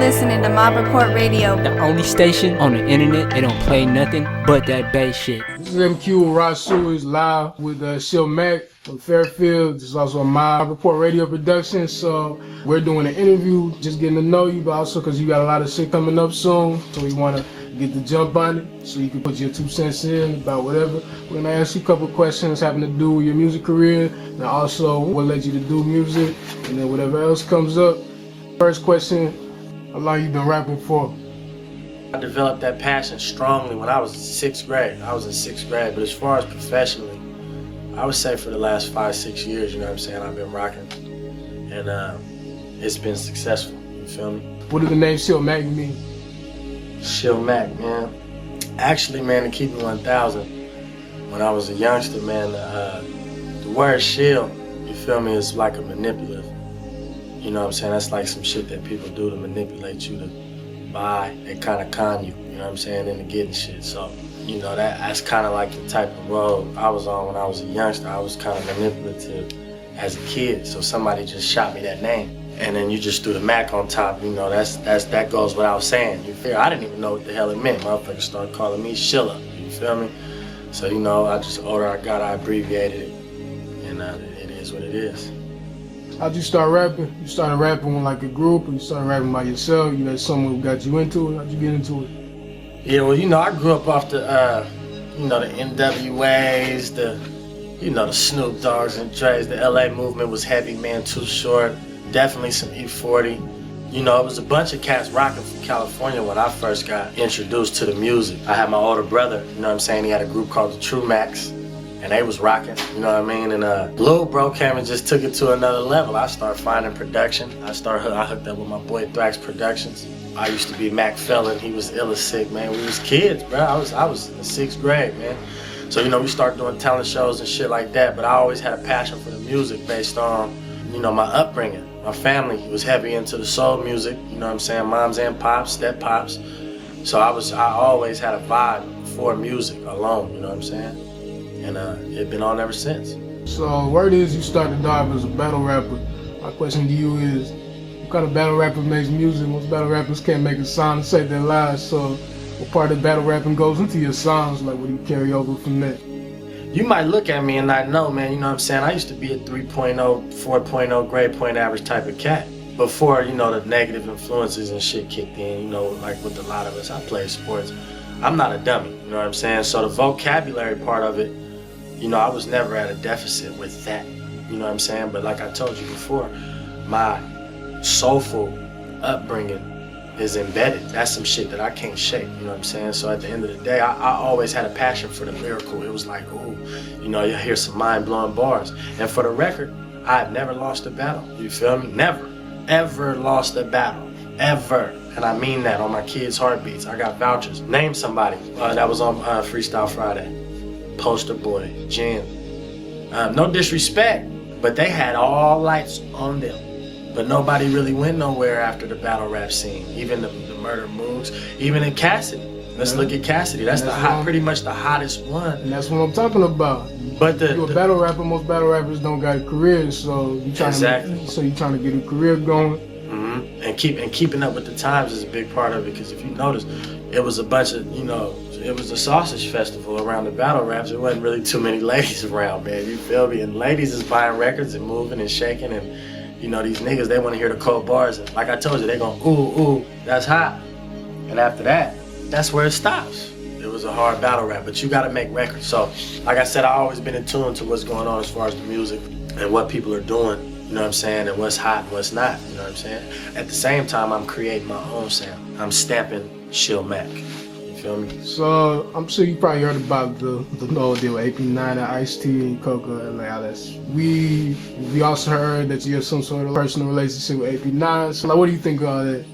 listening to Mobb Report Radio. The only station on the internet that don't play nothing but that bass shit. This is MQ of Raw Sewage live with Shill Macc from Fairfield. This is also a Mobb Report Radio production. So we're doing an interview, just getting to know you, but also because you got a lot of shit coming up soon. So we want to get the jump on it so you can put your 2 cents in about whatever. We're going to ask you a couple questions having to do with your music career and also what led you to do music and then whatever else comes up. First question, how long you been rapping for? I developed that passion strongly when I was in 6th grade. I was in 6th grade, but as far as professionally, I would say for the last 5-6 years, you know what I'm saying, I've been rocking. And it's been successful, you feel me? What does the name Shill Macc mean? Shill Macc, man. Actually, man, to keep it 1,000, when I was a youngster, man, the word shill, you feel me, is like a manipulative. You know what I'm saying? That's like some shit that people do to manipulate you to buy and kind of con you, you know what I'm saying, into getting shit. So, you know, that's kind of like the type of road I was on when I was a youngster. I was kind of manipulative as a kid, so somebody just shot me that name. And then you just threw the Mac on top, you know, that goes without saying. You feel? I didn't even know what the hell it meant. Motherfuckers started calling me Shilla, you feel me? So, you know, the older I got, I abbreviated it, and it is what it is. How'd you start rapping? You started rapping with like a group, or you started rapping by yourself? You had someone who got you into it? How'd you get into it? Yeah, well, you know, I grew up off the, you know, the NWAs, the Snoop Dogg's and Dre's. The LA movement was heavy, man, Too Short. Definitely some E40. You know, it was a bunch of cats rocking from California when I first got introduced to the music. I had my older brother, you know what I'm saying? He had a group called the True Max. And they was rocking, you know what I mean? And Lil Bro came and just took it to another level. I started finding production. I hooked up with my boy Thrax Productions. I used to be Mac Felon. He was illa sick, man. We was kids, bro. I was in the 6th grade, man. So, you know, we started doing talent shows and shit like that. But I always had a passion for the music based on, you know, my upbringing. My family was heavy into the soul music, you know what I'm saying? Moms and pops, step pops. So I always had a vibe for music alone, you know what I'm saying? And it's been on ever since. So word is you started off as a battle rapper. My question to you is, what kind of battle rapper makes music? Most battle rappers can't make a song and say their lives. So what part of battle rapping goes into your songs? Like, what do you carry over from that? You might look at me and not know, man, you know what I'm saying? I used to be a 3.0, 4.0 grade point average type of cat. Before, you know, the negative influences and shit kicked in, you know, like with a lot of us, I play sports. I'm not a dummy, you know what I'm saying? So the vocabulary part of it, you know, I was never at a deficit with that, you know what I'm saying? But like I told you before, my soulful upbringing is embedded. That's some shit that I can't shake, you know what I'm saying? So at the end of the day, I always had a passion for the lyrical. It was like, ooh, you know, you hear some mind-blowing bars. And for the record, I've never lost a battle, you feel me? Never, ever lost a battle, ever. And I mean that on my kids' heartbeats. I got vouchers. Name somebody that was on Freestyle Friday. Poster Boy, Jen. No disrespect, but they had all lights on them. But nobody really went nowhere after the battle rap scene. Even the Murder Moods, even in Cassidy. Let's look at Cassidy. That's pretty much the hottest one. And that's what I'm talking about. But you're a battle rapper. Most battle rappers don't got a career, so you're trying to get a career going. Mm-hmm. And keeping up with the times is a big part of it. Because if you notice, it was a bunch of, you know, it was a sausage festival around the battle raps. There wasn't really too many ladies around, man. You feel me? And ladies is buying records and moving and shaking, and you know, these niggas, they want to hear the cold bars. And like I told you, they going, ooh, ooh, that's hot. And after that, that's where it stops. It was a hard battle rap, but you got to make records. So, like I said, I've always been in tune to what's going on as far as the music and what people are doing, you know what I'm saying, and what's hot and what's not, you know what I'm saying? At the same time, I'm creating my own sound. I'm stamping Shill Macc. Feel me? So I'm sure you probably heard about the whole deal with AP9 and Ice-T and Coca and like all that. We also heard that you have some sort of personal relationship with AP9. So like, what do you think of all that?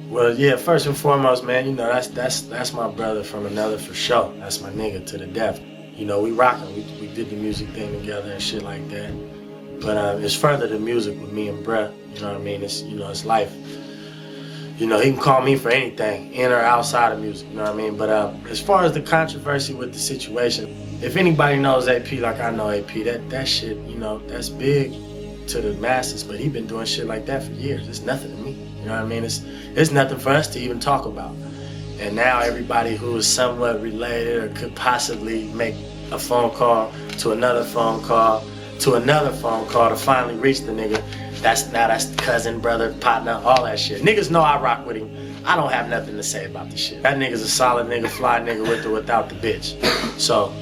Well, yeah, first and foremost, man, you know, that's my brother from another for sure. That's my nigga to the death. You know, we rockin', we did the music thing together and shit like that. But it's further than music with me and bruh. You know what I mean? It's, you know, it's life. You know, he can call me for anything, in or outside of music, you know what I mean? But as far as the controversy with the situation, if anybody knows AP like I know AP, that shit, you know, that's big to the masses, but he been doing shit like that for years. It's nothing to me. You You know what I mean? It's nothing for us to even talk about. And now everybody who is somewhat related or could possibly make a phone call to another phone call to another phone call to finally reach the nigga. That's cousin, brother, partner, all that shit. Niggas know I rock with him. I don't have nothing to say about this shit. That nigga's a solid nigga, fly nigga with or without the bitch. So,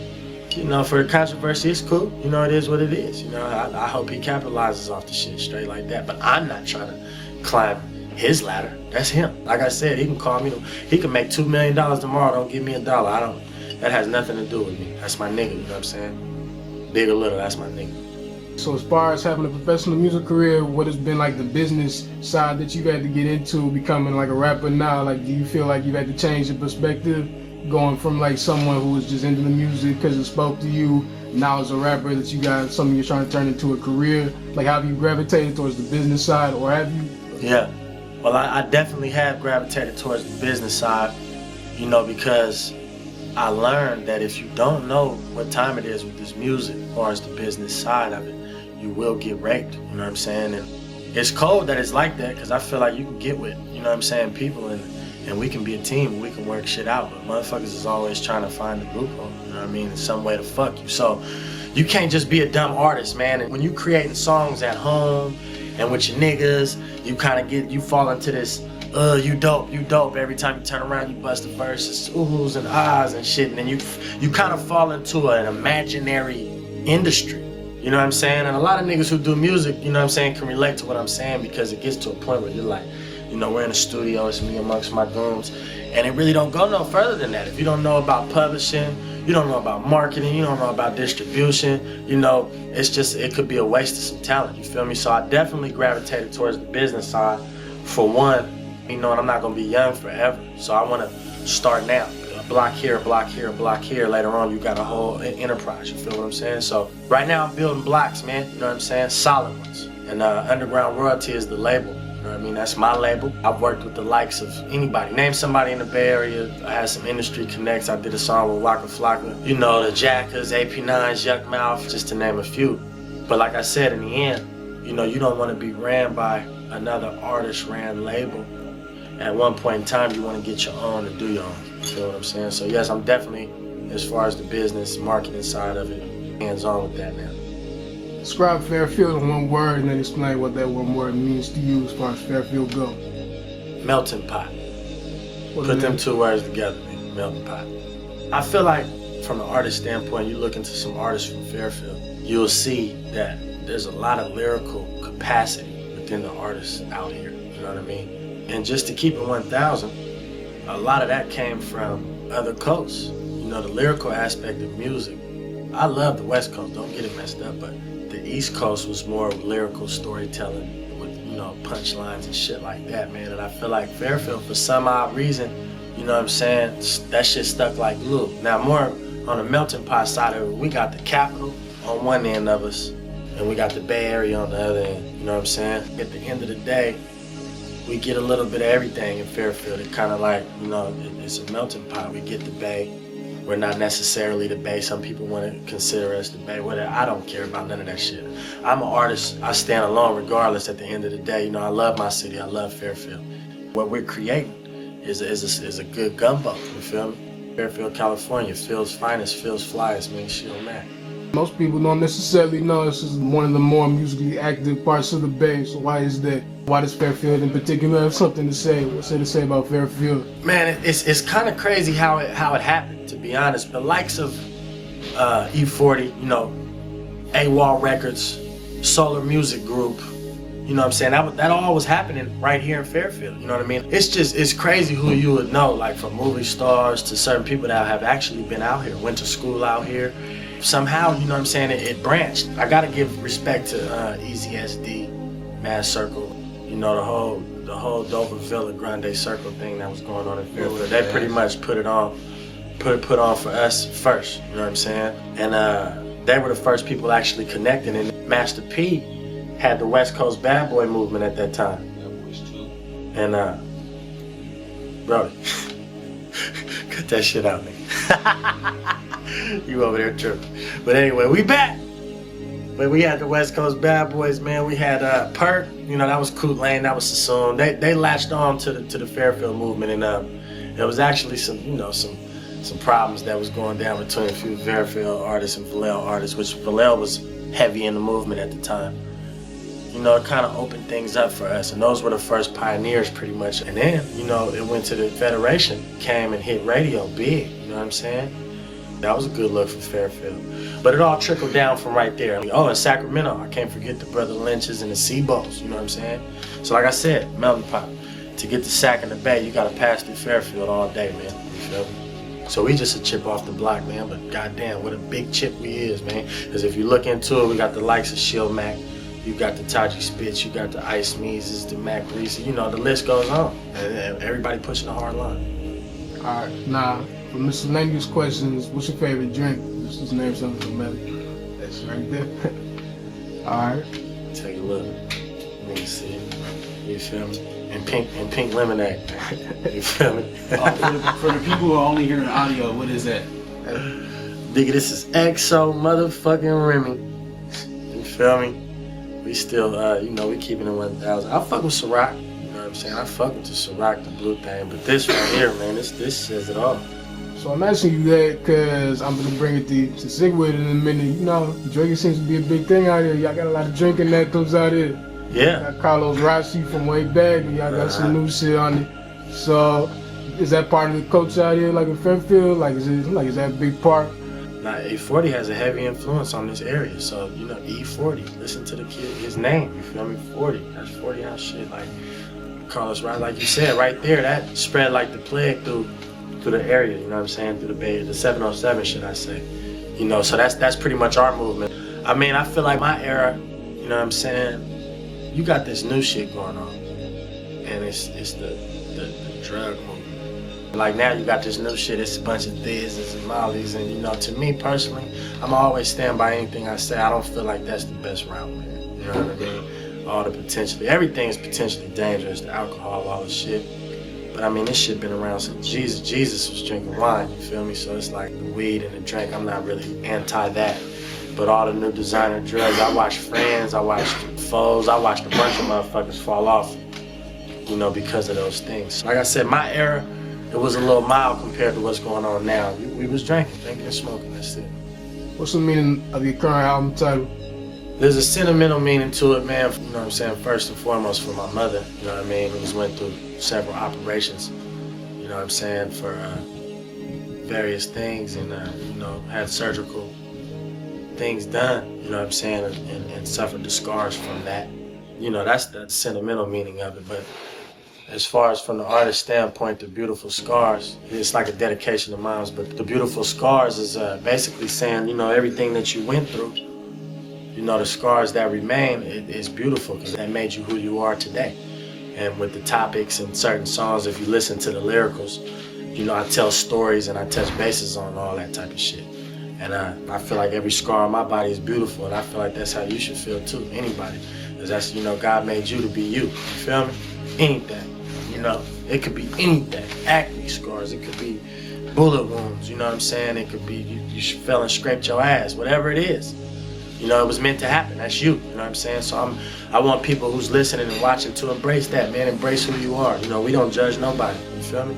you know, for the controversy, it's cool. You know, it is what it is. You know, I hope he capitalizes off the shit straight like that. But I'm not trying to climb his ladder. That's him. Like I said, he can call me. He can make $2 million tomorrow. Don't give me $1. That has nothing to do with me. That's my nigga. You know what I'm saying? Big or little, that's my nigga. So as far as having a professional music career, what has been like the business side that you've had to get into becoming like a rapper now? Like, do you feel like you've had to change your perspective going from like someone who was just into the music because it spoke to you, now as a rapper that you got something you're trying to turn into a career? Like, have you gravitated towards the business side, or have you? Yeah, well, I definitely have gravitated towards the business side, you know, because I learned that if you don't know what time it is with this music, as far as the business side of it, you will get raped, you know what I'm saying? And it's cold that it's like that, because I feel like you can get with, you know what I'm saying, people, and we can be a team, we can work shit out, but motherfuckers is always trying to find a loophole, you know what I mean, in some way to fuck you. So you can't just be a dumb artist, man. And when you creating songs at home and with your niggas, you fall into this, you dope. Every time you turn around, you bust the verses, oohs and ahs and shit, and then you kind of fall into an imaginary industry. You know what I'm saying? And a lot of niggas who do music, you know what I'm saying, can relate to what I'm saying, because it gets to a point where you're like, you know, we're in the studio, it's me amongst my goons, and it really don't go no further than that. If you don't know about publishing, you don't know about marketing, you don't know about distribution, you know, it could be a waste of some talent, you feel me? So I definitely gravitated towards the business side. For one, you know, and I'm not gonna be young forever, so I wanna start now. Block here, block here, block here. Later on, you got a whole enterprise, you feel what I'm saying? So right now I'm building blocks, man, you know what I'm saying? Solid ones. And Underground Royalty is the label, you know what I mean? That's my label. I've worked with the likes of anybody. Name somebody in the Bay Area. I had some industry connects. I did a song with Waka Flocka. You know, the Jackers, AP9s, Yuck Mouth, just to name a few. But like I said, in the end, you know, you don't want to be ran by another artist-ran label. At one point in time, you want to get your own and do your own. You feel what I'm saying? So yes, I'm definitely, as far as the business, marketing side of it, hands-on with that now. Describe Fairfield in one word and then explain what that one word means to you as far as Fairfield go. Melting pot. Put them two words together, man. Melting pot. I feel like from an artist standpoint, you look into some artists from Fairfield, you'll see that there's a lot of lyrical capacity within the artists out here. You know what I mean? And just to keep it 1,000, a lot of that came from other coasts. You know, the lyrical aspect of music. I love the West Coast, don't get it messed up, but the East Coast was more lyrical storytelling with, you know, punchlines and shit like that, man. And I feel like Fairfield, for some odd reason, you know what I'm saying, that shit stuck like glue. Now, more on the melting pot side of it, we got the capital on one end of us, and we got the Bay Area on the other end, you know what I'm saying? At the end of the day, we get a little bit of everything in Fairfield. It kind of like, you know, it's a melting pot. We get the Bay. We're not necessarily the Bay. Some people want to consider us the Bay. Whatever. I don't care about none of that shit. I'm an artist. I stand alone regardless at the end of the day. You know, I love my city. I love Fairfield. What we're creating is a good gumbo. You feel me? Fairfield, California. Phil's finest, Phil's flyest, man. Shill Macc. Most people don't necessarily know this is one of the more musically active parts of the Bay, so why is that? Why does Fairfield in particular have something to say? What's there to say about Fairfield? Man, it's kind of crazy how it happened, to be honest. The likes of E40, you know, AWOL Records, Solar Music Group, you know what I'm saying? That all was happening right here in Fairfield, you know what I mean? It's crazy who you would know, like from movie stars to certain people that have actually been out here, went to school out here. Somehow, you know what I'm saying, it branched. I gotta give respect to Easy SD, Mad Circle, you know, the whole Dover Villa Grande Circle thing that was going on in Fairfield. They pretty much put it on for us first, you know what I'm saying? And they were the first people actually connecting, and Master P had the West Coast bad boy movement at that time. And Brody, cut that shit out, nigga. You over there tripping. But anyway, we back. But we had the West Coast Bad Boys, man. We had Perk, you know, that was Kool Lane, that was Sassoon. They latched on to the Fairfield movement, and there was actually some problems that was going down between a few Fairfield artists and Pharrell artists, which Pharrell was heavy in the movement at the time. You know, it kind of opened things up for us, and those were the first pioneers pretty much. And then, you know, it went to the Federation, came and hit radio big, you know what I'm saying? That was a good look for Fairfield. But it all trickled down from right there. Oh, in Sacramento, I can't forget the Brother Lynches and the Seabos, you know what I'm saying? So like I said, Melting Pot, to get the Sac in the Bay, you gotta pass through Fairfield all day, man, you feel me? So we just a chip off the block, man, but goddamn, what a big chip we is, man. Because if you look into it, we got the likes of Shill Macc, you got the Taji Spitz, you got the Ice Meeses, the Mac Reese, you know, the list goes on. And everybody pushing a hard line. All right, now, for miscellaneous questions, what's your favorite drink? Let's just name something familiar. That's right there. All right. Take a look. Let me see. You feel me? And pink lemonade. You feel me? For the people who are only hearing audio, what is that? Nigga, this is XO motherfucking Remy. You feel me? We still, you know, we keeping it 1,000. I fuck with Ciroc. You know what I'm saying? I fuck with the Ciroc, the blue thing. But this right here, man, this says it all. So I'm asking you that because I'm gonna bring it to segue it in a minute. You know, drinking seems to be a big thing out here. Y'all got a lot of drinking that comes out here. Yeah. Got Carlos Rossi from way back, and y'all got some new shit on it. So, is that part of the culture out here, like in Fairfield? Like, is that a big part? Now, E40 has a heavy influence on this area. So, you know, E40, listen to the kid, his name. You feel me? 40. That's 40 ounce shit. Like Carlos Rossi, like you said, right there, that spread like the plague through the area, you know what I'm saying, through the Bay, the 707, should I say. You know, so that's pretty much our movement. I mean, I feel like my era, you know what I'm saying, you got this new shit going on, and it's the drug movement. Like now you got this new shit, it's a bunch of Thizes and Mollies, and you know, to me personally, I'm always stand by anything I say. I don't feel like that's the best route, man. You know what I mean? All the potentially, everything is potentially dangerous, the alcohol, all the shit. But I mean, this shit been around since Jesus. Jesus was drinking wine, you feel me? So it's like the weed and the drink, I'm not really anti that. But all the new designer drugs, I watched friends, I watched foes, I watched a bunch of motherfuckers fall off, you know, because of those things. Like I said, my era, it was a little mild compared to what's going on now. We was drinking and smoking, that's it. What's the meaning of your current album title? There's a sentimental meaning to it, man. You know what I'm saying? First and foremost for my mother, you know what I mean? Who just went through several operations, you know what I'm saying, for various things, and, you know, had surgical things done, you know what I'm saying, and suffered the scars from that. You know, that's the sentimental meaning of it. But as far as from the artist standpoint, the beautiful scars, it's like a dedication to moms, but the beautiful scars is basically saying, you know, everything that you went through, you know, the scars that remain is beautiful because that made you who you are today. And with the topics and certain songs, if you listen to the lyricals, you know, I tell stories and I touch bases on all that type of shit. And I feel like every scar on my body is beautiful, and I feel like that's how you should feel too, anybody. Because that's, you know, God made you to be you feel me? Anything, you know, it could be anything. Acne scars, it could be bullet wounds, you know what I'm saying? It could be you fell and scraped your ass, whatever it is. You know, it was meant to happen. That's you know what I'm saying? So I want people who's listening and watching to embrace that, man. Embrace who you are. You know, we don't judge nobody. You feel me?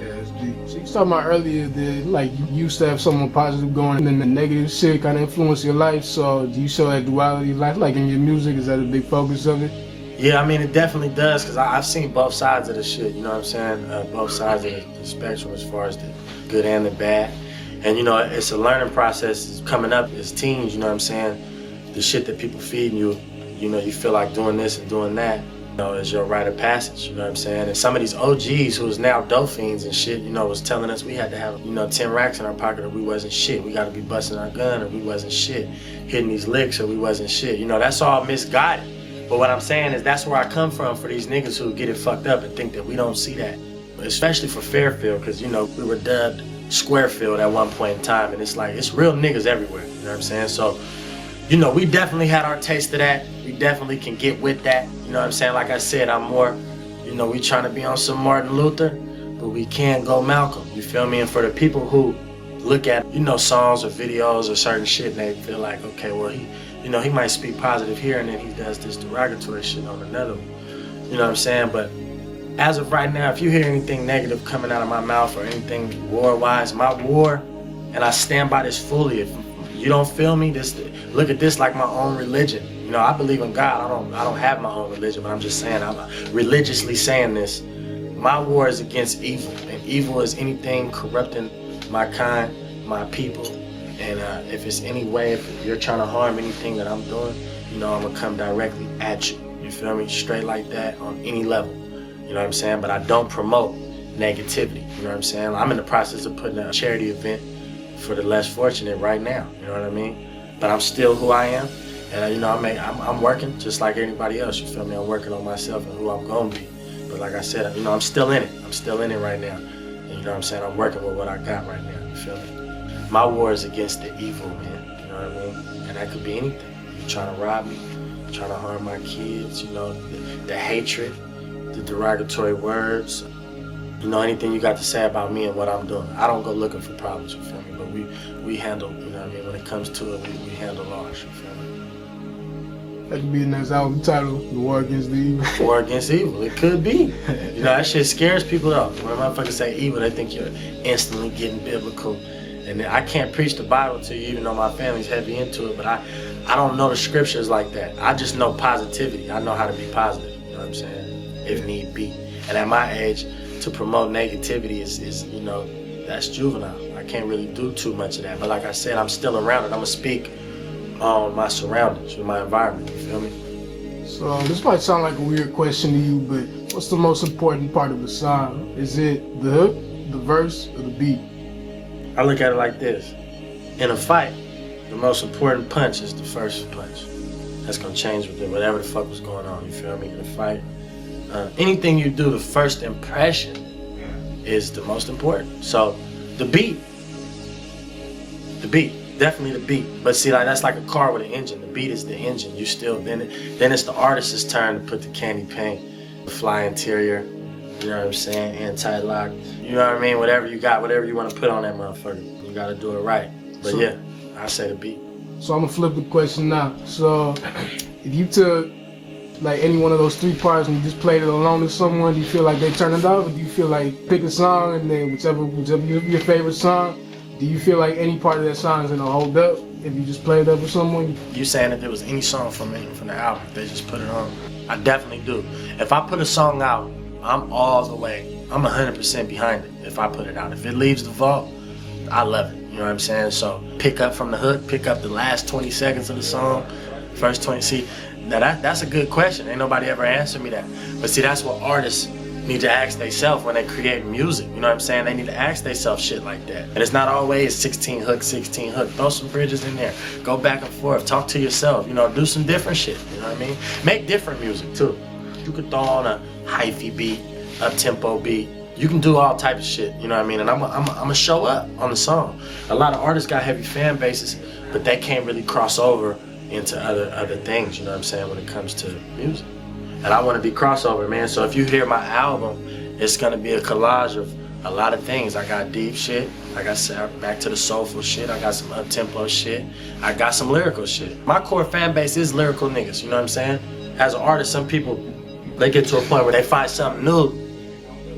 Yeah, it's deep. So you was talking about earlier that, like, you used to have someone positive going and then the negative shit kind of influence your life. So do you show that duality of life? Like in your music, is that a big focus of it? Yeah, I mean, it definitely does, because I've seen both sides of the shit, you know what I'm saying? Both sides of the spectrum as far as the good and the bad. And, you know, it's a learning process coming up as teens, you know what I'm saying? The shit that people feed you, you know, you feel like doing this and doing that, you know, is your rite of passage, you know what I'm saying? And some of these OGs who is now dope fiends and shit, you know, was telling us we had to have, you know, 10 racks in our pocket or we wasn't shit. We got to be busting our gun or we wasn't shit. Hitting these licks or we wasn't shit. You know, that's all misguided. But what I'm saying is that's where I come from for these niggas who get it fucked up and think that we don't see that. Especially for Fairfield, because, you know, we were dubbed Squarefield at one point in time, and it's like, it's real niggas everywhere, you know what I'm saying? So, you know, we definitely had our taste of that. We definitely can get with that, you know what I'm saying? Like I said, I'm more, you know, we trying to be on some Martin Luther, but we can't go Malcolm, you feel me? And for the people who look at, you know, songs or videos or certain shit and they feel like, okay, well, he You know, he might speak positive here and then he does this derogatory shit on another one. You know what I'm saying? But as of right now, if you hear anything negative coming out of my mouth or anything war-wise, my war, and I stand by this fully. If you don't feel me, look at this like my own religion. You know, I believe in God. I don't have my own religion, but I'm just saying, I'm religiously saying this. My war is against evil, and evil is anything corrupting my kind, my people. And if it's any way, if you're trying to harm anything that I'm doing, you know, I'm gonna come directly at you. You feel me? Straight like that on any level. You know what I'm saying? But I don't promote negativity. You know what I'm saying? I'm in the process of putting a charity event for the less fortunate right now. You know what I mean? But I'm still who I am. And you know, I'm working just like anybody else. You feel me? I'm working on myself and who I'm gonna be. But like I said, you know, I'm still in it. I'm still in it right now. And you know what I'm saying? I'm working with what I got right now. You feel me? My war is against the evil, man. You know what I mean? And that could be anything. You trying to rob me, trying to harm my kids, you know, the hatred, the derogatory words. You know, anything you got to say about me and what I'm doing. I don't go looking for problems, you feel me? But we handle, you know what I mean? When it comes to it, we handle ours, you feel me? That could be the next album title, The War Against the Evil. War Against Evil, it could be. You know, that shit scares people up. When motherfuckers say evil, they think you're instantly getting biblical. And I can't preach the Bible to you, even though my family's heavy into it, but I don't know the scriptures like that. I just know positivity. I know how to be positive, you know what I'm saying? If need be. And at my age, to promote negativity is you know, that's juvenile. I can't really do too much of that. But like I said, I'm still around it. I'm gonna speak on my surroundings, my environment, you feel me? So this might sound like a weird question to you, but what's the most important part of the song? Is it the hook, the verse, or the beat? I look at it like this. In a fight, the most important punch is the first punch. That's gonna change with whatever the fuck was going on, you feel me? In a fight, anything you do, the first impression is the most important. So the beat, definitely the beat. But see, like that's like a car with an engine. The beat is the engine. You still, then it's the artist's turn to put the candy paint, the fly interior, you know what I'm saying, anti-lock, you know what I mean, whatever you got, whatever you want to put on that motherfucker, you gotta do it right. But so, yeah, I say the beat. So I'm gonna flip the question now. So if you took like any one of those three parts and you just played it alone with someone, do you feel like they turn it off? Or do you feel like pick a song and then whichever your favorite song, do you feel like any part of that song is gonna hold up if you just play it up with someone? You saying if there was any song from the album, if they just put it on? I definitely do. If I put a song out, I'm all the way. I'm 100% behind it if I put it out. If it leaves the vault, I love it. You know what I'm saying? So pick up from the hook, pick up the last 20 seconds of the song, first 20. See, now that's a good question. Ain't nobody ever answered me that. But see, that's what artists need to ask themselves when they create music. You know what I'm saying? They need to ask themselves shit like that. And it's not always 16 hook. Throw some bridges in there. Go back and forth. Talk to yourself. You know, do some different shit. You know what I mean? Make different music too. You could throw on a hyphy beat, up-tempo beat. You can do all types of shit, you know what I mean? And I'm gonna show up on the song. A lot of artists got heavy fan bases, but they can't really cross over into other things, you know what I'm saying, when it comes to music. And I wanna be crossover, man. So if you hear my album, it's gonna be a collage of a lot of things. I got deep shit, like I said, back to the soulful shit. I got some up-tempo shit. I got some lyrical shit. My core fan base is lyrical niggas, you know what I'm saying? As an artist, some people, they get to a point where they find something new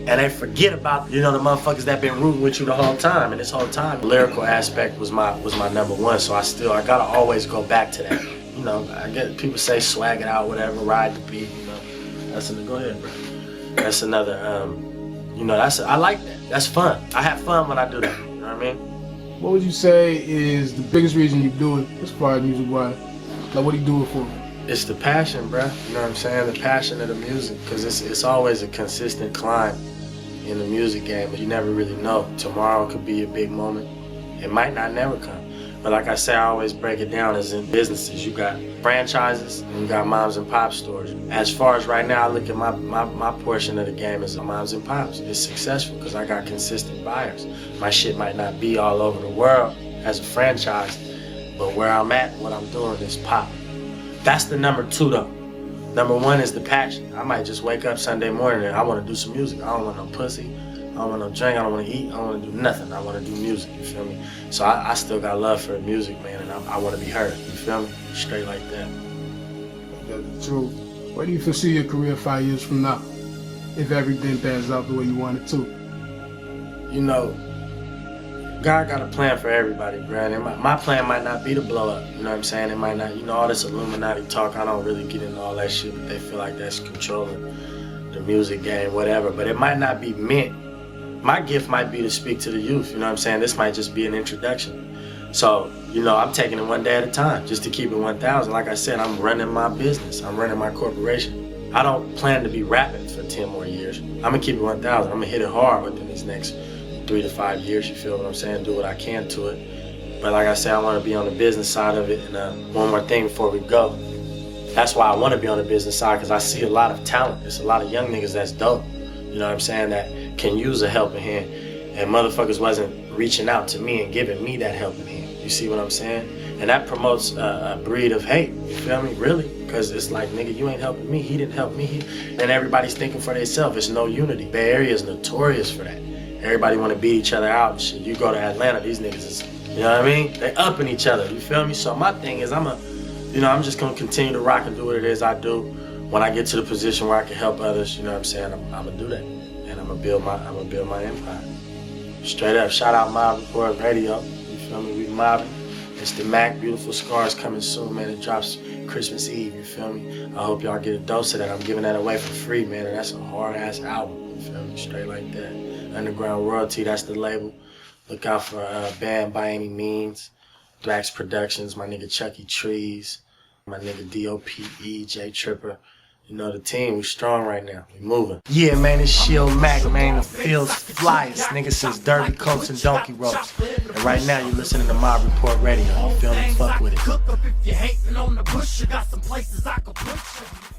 and they forget about, you know, the motherfuckers that been rooting with you the whole time. And this whole time, the lyrical aspect was my number one. So I gotta always go back to that. You know, I get people say swag it out, whatever, ride the beat, you know. Go ahead, bro. That's another, you know, I like that. That's fun. I have fun when I do that, you know what I mean? What would you say is the biggest reason you do it as far as music-wise? Like, what do you do it for? It's the passion, bruh. You know what I'm saying? The passion of the music, because it's always a consistent climb in the music game. You never really know. Tomorrow could be a big moment. It might not never come. But like I say, I always break it down as in businesses. You got franchises and you got moms and pop stores. As far as right now, I look at my portion of the game as moms and pops. It's successful because I got consistent buyers. My shit might not be all over the world as a franchise, but where I'm at, what I'm doing is pop. That's the number two though. Number one is the passion. I might just wake up Sunday morning and I want to do some music. I don't want no pussy. I don't want no drink. I don't want to eat. I don't want to do nothing. I want to do music. You feel me? So I still got love for music, man, and I want to be heard. You feel me? Straight like that. That's true. Where do you foresee your career 5 years from now, if everything pans out the way you want it to? You know, God got a plan for everybody, bro. And my plan might not be to blow up. You know what I'm saying? It might not, you know, all this Illuminati talk, I don't really get into all that shit, but they feel like that's controlling the music game, whatever. But it might not be meant. My gift might be to speak to the youth, you know what I'm saying? This might just be an introduction. So, you know, I'm taking it one day at a time, just to keep it 1,000. Like I said, I'm running my business. I'm running my corporation. I don't plan to be rapping for 10 more years. I'm gonna keep it 1,000. I'm gonna hit it hard within these next 3 to 5 years, you feel what I'm saying? Do what I can to it. But like I said, I want to be on the business side of it. And one more thing before we go. That's why I want to be on the business side, because I see a lot of talent. There's a lot of young niggas that's dope, you know what I'm saying, that can use a helping hand. And motherfuckers wasn't reaching out to me and giving me that helping hand. You see what I'm saying? And that promotes a breed of hate, you feel me? Really? Because it's like, nigga, you ain't helping me, he didn't help me. And everybody's thinking for themselves. It's no unity. Bay Area is notorious for that. Everybody want to beat each other out and shit. You go to Atlanta, these niggas is, you know what I mean? They upping each other, you feel me? So my thing is, I'm just gonna continue to rock and do what it is I do. When I get to the position where I can help others, you know what I'm saying? I'm gonna do that, and I'm gonna build my empire. Straight up, shout out Mobb Report Radio. You feel me? We mobbing. It's the Mac, Beautiful Scars coming soon, man. It drops Christmas Eve. You feel me? I hope y'all get a dose of that. I'm giving that away for free, man. And that's a hard ass album. You feel me? Straight like that. Underground Royalty, that's the label. Look out for a band By Any Means. Blacks Productions, my nigga Chucky Trees, my nigga DOPE, J Tripper. You know the team, we strong right now, we moving. Yeah, man, it's Shill Macc, man, the field's flyest, nigga, since Derby Coats and Donkey Ropes. And right now, you're listening to Mobb Report Radio, you feel me? Fuck with it. Cook up if you're hating on the bush, you got some places I could push you.